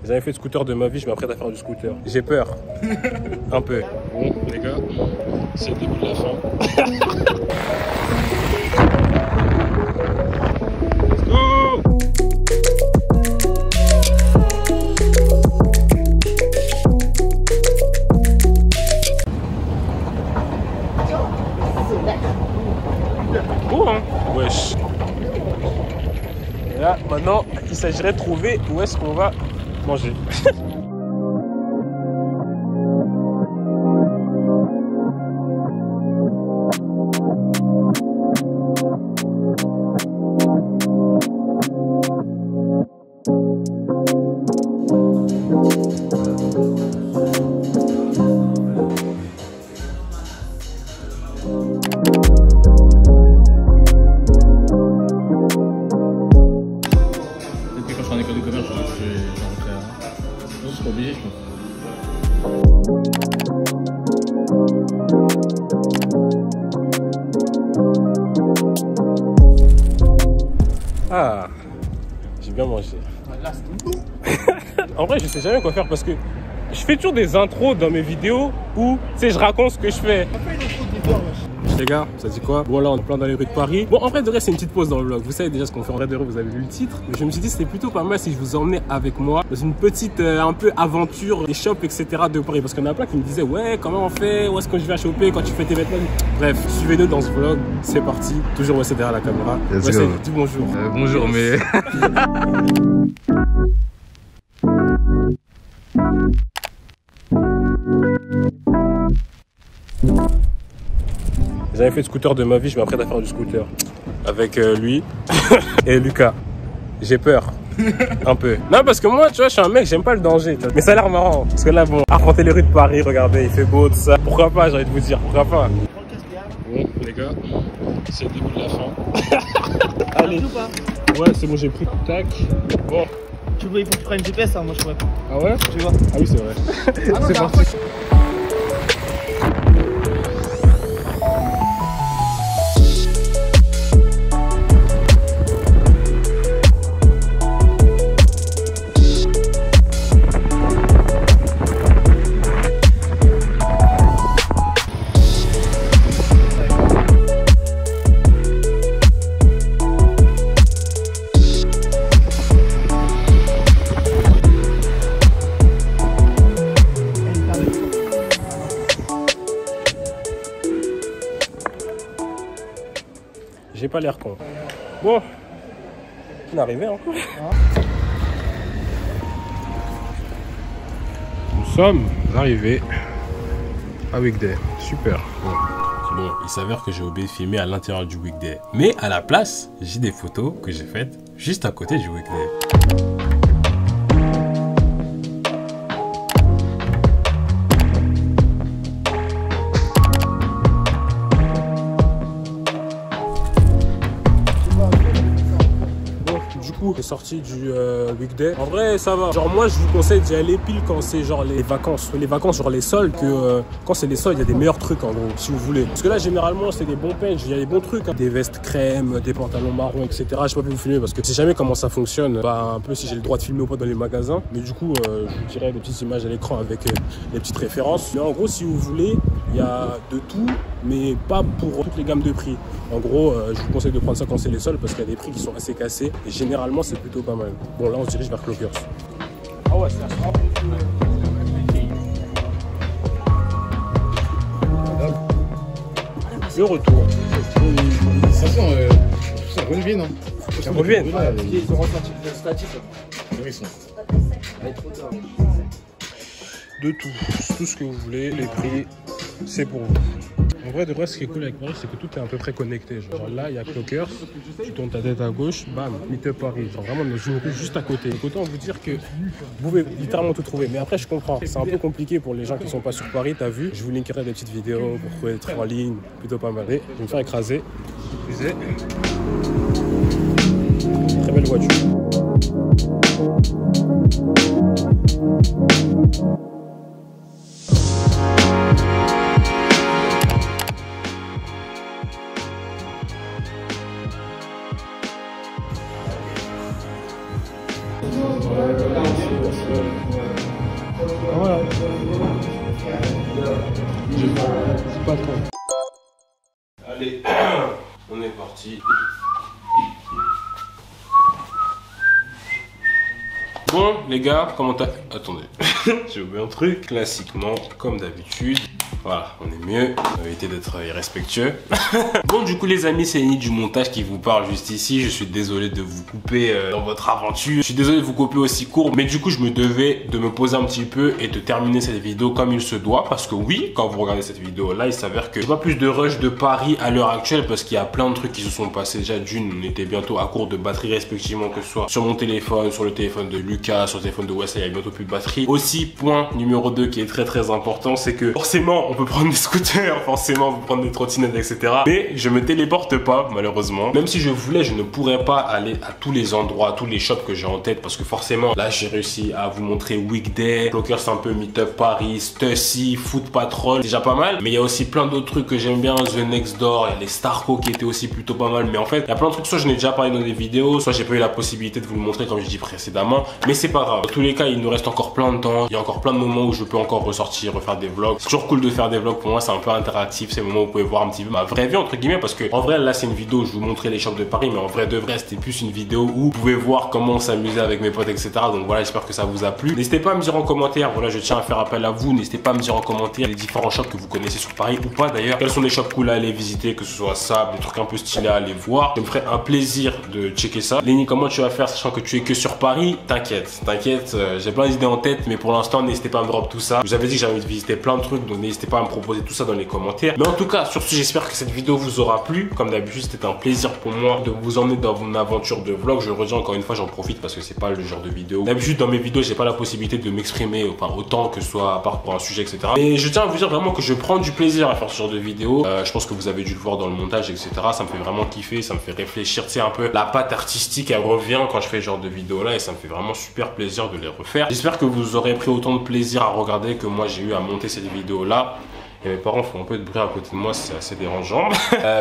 J'ai jamais fait de scooter de ma vie, je m'apprête à faire du scooter. J'ai peur. Un peu. Bon, les gars, c'est le début de la fin. Let's go! Beau, hein? Wesh. Et là, maintenant, il s'agirait de trouver où est-ce qu'on va manger. Obligé, je pense. Ah, j'ai bien mangé. En vrai, je sais jamais quoi faire parce que je fais toujours des intros dans mes vidéos où, tu sais, je raconte ce que je fais. Les gars, ça dit quoi? Bon, là, on est plein dans les rues de Paris. Bon, en vrai, de vrai, c'est une petite pause dans le vlog. Vous savez déjà ce qu'on fait en vrai de vrai, vous avez vu le titre. Mais je me suis dit, c'était plutôt pas mal si je vous emmenais avec moi dans une petite, un peu aventure des shops, etc. de Paris. Parce qu'il y en a plein qui me disaient, ouais, comment on fait? Où est-ce que je vais choper quand tu fais tes vêtements? Bref, suivez-nous dans ce vlog. C'est parti. Toujours Wesley derrière la caméra. Wesley, dis bonjour. Bonjour, mais. J'ai jamais fait de scooter de ma vie, je m'apprête à faire du scooter. Avec lui et Lucas. J'ai peur. Un peu. Non, parce que moi, tu vois, je suis un mec, j'aime pas le danger. Mais ça a l'air marrant. Parce que là, bon, affronter les rues de Paris, regardez, il fait beau, tout ça. Pourquoi pas, j'ai envie de vous dire, pourquoi pas. Bon, les gars, c'est le début de la fin. Allez. Ouais, c'est bon, j'ai pris. Tac. Bon. Tu veux, il faut que tu prennes une GPS, hein, moi je pourrais pas. Ah ouais? Tu vois? Ah oui, c'est vrai. Ah non, c'est parti. J'ai pas l'air con. Bon, on est arrivé encore. Nous sommes arrivés à Weekday. Super. Bon, il s'avère que j'ai oublié de filmer à l'intérieur du Weekday. Mais à la place, j'ai des photos que j'ai faites juste à côté du Weekday. Est sorti du Weekday. En vrai, ça va. Genre, moi, je vous conseille d'y aller pile quand c'est genre les vacances. Les vacances, genre les soldes, que quand c'est les soldes, il y a des meilleurs trucs en gros, si vous voulez. Parce que là, généralement, c'est des bons pêches. Il y a des bons trucs. Hein. Des vestes crème, des pantalons marrons, etc. Je sais pas plus vous filmer parce que je sais jamais comment ça fonctionne. Bah, un peu si j'ai le droit de filmer ou pas dans les magasins. Mais du coup, je vous dirai des petites images à l'écran avec les petites références. Mais en gros, si vous voulez, il y a de tout, mais pas pour toutes les gammes de prix. En gros, je vous conseille de prendre ça quand c'est les soldes parce qu'il y a des prix qui sont assez cassés. Et généralement, c'est plutôt pas mal. Bon, là, on se dirige vers Clockers. Ah ouais, c'est la le retour. De toute façon, ça revient, non? Ça revient. Ils ont ressorti le statif. Ils sont. De tout ce que vous voulez, les prix, c'est pour vous. En vrai, de vrai, ce qui est cool avec Paris, c'est que tout est à peu près connecté. Genre là, il y a Clockers, tu tournes ta tête à gauche, bam, Meet-up Paris. Genre vraiment dans une rue juste à côté. Donc autant vous dire que vous pouvez littéralement tout trouver. Mais après, je comprends. C'est un peu compliqué pour les gens qui sont pas sur Paris, t'as vu. Je vous linkerai des petites vidéos pour trouver des trucs en ligne, plutôt pas mal. Et je vais me faire écraser. Excusez. Très belle voiture. pas quand. Allez, on est parti. Bon les gars, comment t'as... Attendez, j'ai oublié un truc. Classiquement, comme d'habitude. Voilà, on est mieux. On va éviter d'être irrespectueux. Bon, du coup, les amis, c'est Lenny du montage qui vous parle juste ici. Je suis désolé de vous couper dans votre aventure. Je suis désolé de vous couper aussi court. Mais du coup, je me devais de me poser un petit peu et de terminer cette vidéo comme il se doit. Parce que oui, quand vous regardez cette vidéo-là, il s'avère que j'ai pas plus de rush de Paris à l'heure actuelle. Parce qu'il y a plein de trucs qui se sont passés. Déjà, d'une, on était bientôt à court de batterie respectivement, que ce soit sur mon téléphone, sur le téléphone de Lucas, sur le téléphone de Wesley, il y a bientôt plus de batterie. Aussi, point numéro 2 qui est très important, c'est que forcément, on peut prendre des scooters, forcément, on peut prendre des trottinettes, etc. Mais je me téléporte pas, malheureusement. Même si je voulais, je ne pourrais pas aller à tous les endroits, à tous les shops que j'ai en tête, parce que forcément, là, j'ai réussi à vous montrer Weekday, Blockers un peu, Meetup Paris, Stussy, Foot Patrol, déjà pas mal. Mais il y a aussi plein d'autres trucs que j'aime bien, The Next Door, il y a les Starco qui étaient aussi plutôt pas mal. Mais en fait, il y a plein de trucs, soit je n'ai déjà parlé dans des vidéos, soit j'ai pas eu la possibilité de vous le montrer comme je dis précédemment. Mais c'est pas grave. Dans tous les cas, il nous reste encore plein de temps. Il y a encore plein de moments où je peux encore ressortir, refaire des vlogs. C'est toujours cool de faire des vlogs. Pour moi, c'est un peu interactif. C'est le moment où vous pouvez voir un petit peu ma vraie vie, entre guillemets, parce que en vrai, là, c'est une vidéo où je vous montrais les shops de Paris, mais en vrai de vrai, c'était plus une vidéo où vous pouvez voir comment s'amuser avec mes potes, etc. Donc voilà, j'espère que ça vous a plu. N'hésitez pas à me dire en commentaire. Voilà, je tiens à faire appel à vous. N'hésitez pas à me dire en commentaire les différents shops que vous connaissez sur Paris ou pas d'ailleurs. Quels sont les shops cool à aller visiter, que ce soit ça, des trucs un peu stylés à aller voir. Ça me ferait un plaisir de checker ça. Lenny, comment tu vas faire sachant que tu es que sur Paris? T'inquiète, j'ai plein d'idées en tête, mais pour l'instant, n'hésitez pas à me drop tout ça. Je vous avais dit que j'avais envie de visiter plein de trucs, donc n'hésitez pas à me proposer tout ça dans les commentaires. Mais en tout cas, sur ce, j'espère que cette vidéo vous aura plu. Comme d'habitude, c'était un plaisir pour moi de vous emmener dans mon aventure de vlog. Je le redis encore une fois, j'en profite parce que c'est pas le genre de vidéo. D'habitude, dans mes vidéos, j'ai pas la possibilité de m'exprimer, enfin autant que ce soit à part pour un sujet, etc. Et je tiens à vous dire vraiment que je prends du plaisir à faire ce genre de vidéo. Je pense que vous avez dû le voir dans le montage, etc. Ça me fait vraiment kiffer, ça me fait réfléchir, tu sais, un peu la patte artistique, elle revient quand je fais ce genre de vidéo là et ça me fait vraiment super plaisir de les refaire. J'espère que vous aurez pris autant de plaisir à regarder que moi j'ai eu à monter cette vidéo là. Et mes parents font un peu de bruit à côté de moi, c'est assez dérangeant.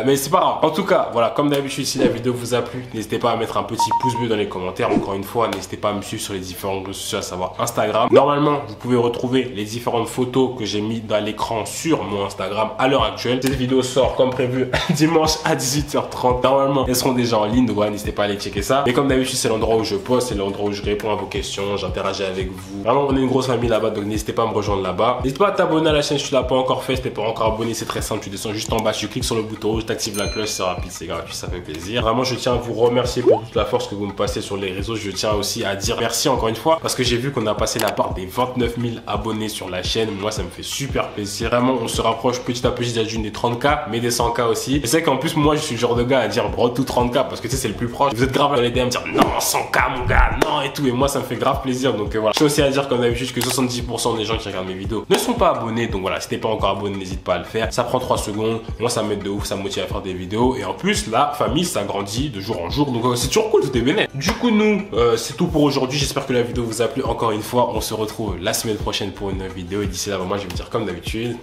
Mais c'est pas grave. En tout cas, voilà, comme d'habitude, si la vidéo vous a plu, n'hésitez pas à mettre un petit pouce bleu dans les commentaires. Encore une fois, n'hésitez pas à me suivre sur les différents réseaux sociaux, à savoir Instagram. Normalement, vous pouvez retrouver les différentes photos que j'ai mis dans l'écran sur mon Instagram à l'heure actuelle. Cette vidéo sort comme prévu dimanche à 18h30. Normalement, elles seront déjà en ligne, donc voilà, n'hésitez pas à aller checker ça. Et comme d'habitude, c'est l'endroit où je poste, c'est l'endroit où je réponds à vos questions, j'interagis avec vous. Vraiment, on est une grosse famille là-bas, donc n'hésitez pas à me rejoindre là-bas. N'hésitez pas à t'abonner à la chaîne si tu l'as pas encore fait. Si t'es pas encore abonné, c'est très simple, tu descends juste en bas, tu cliques sur le bouton rouge, t'actives la cloche, c'est rapide, c'est gratuit, ça fait plaisir. Vraiment, je tiens à vous remercier pour toute la force que vous me passez sur les réseaux. Je tiens aussi à dire merci encore une fois parce que j'ai vu qu'on a passé la barre des 29 000 abonnés sur la chaîne. Moi, ça me fait super plaisir. Vraiment, on se rapproche petit à petit d'une des 30K, mais des 100K aussi. Et c'est qu'en plus, moi, je suis le genre de gars à dire bro, tout 30K parce que tu sais, c'est le plus proche. Vous êtes grave dans les DM à me dire non, 100K mon gars, non et tout. Et moi, ça me fait grave plaisir. Donc voilà. Je tiens aussi à dire comme d'habitude que 70% des gens qui regardent mes vidéos ne sont pas abonnés. Donc voilà, si t'es pas encore abonné, n'hésite pas à le faire. Ça prend 3 secondes. Moi, ça m'aide de ouf, ça me motive à faire des vidéos. Et en plus, la famille s'agrandit de jour en jour. Donc c'est toujours cool, tout est bénéfique. Du coup, nous, c'est tout pour aujourd'hui. J'espère que la vidéo vous a plu. Encore une fois, on se retrouve la semaine prochaine pour une vidéo. Et d'ici là, moi, je vais vous dire comme d'habitude.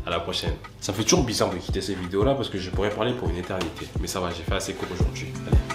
À la prochaine. Ça me fait toujours bizarre de quitter ces vidéos là parce que je pourrais parler pour une éternité. Mais ça va, j'ai fait assez court aujourd'hui. Allez.